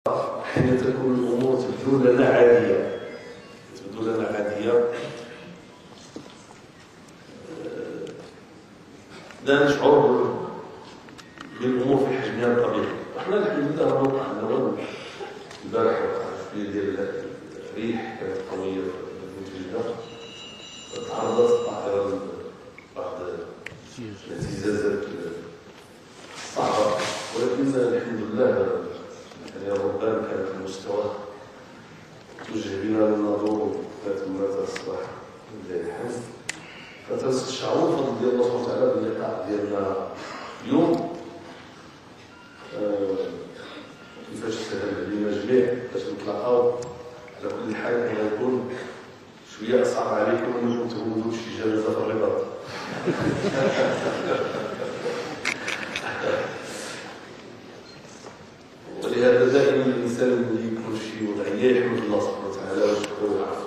حين تكون الأمور تبدو لنا عادية لا نشعر بالأمور في حجمها الطبيعي. احنا الحمد لله وقع لنا البارح في ديال الريح كانت قوية في جدة، تعرضت الطائرة لبعض الاهتزازات صعبة، ولكن الحمد لله يعني الربان كانت المستوى توجه بنا للنظور ثلاث الصباح لله الحمد. فتنشعروا بفضل ديال الله سبحانه وتعالى باللقاء ديالنا اليوم كيفاش سهل علينا جميع باش نتلاقاو. على كل حال غيكون شويه اصعب عليكم انكم تهودوا شي جنازه في الرباط. ولهذا دائما الانسان اللي يكون شي وضعيه يحمد الله سبحانه وتعالى ويشكره ويعرف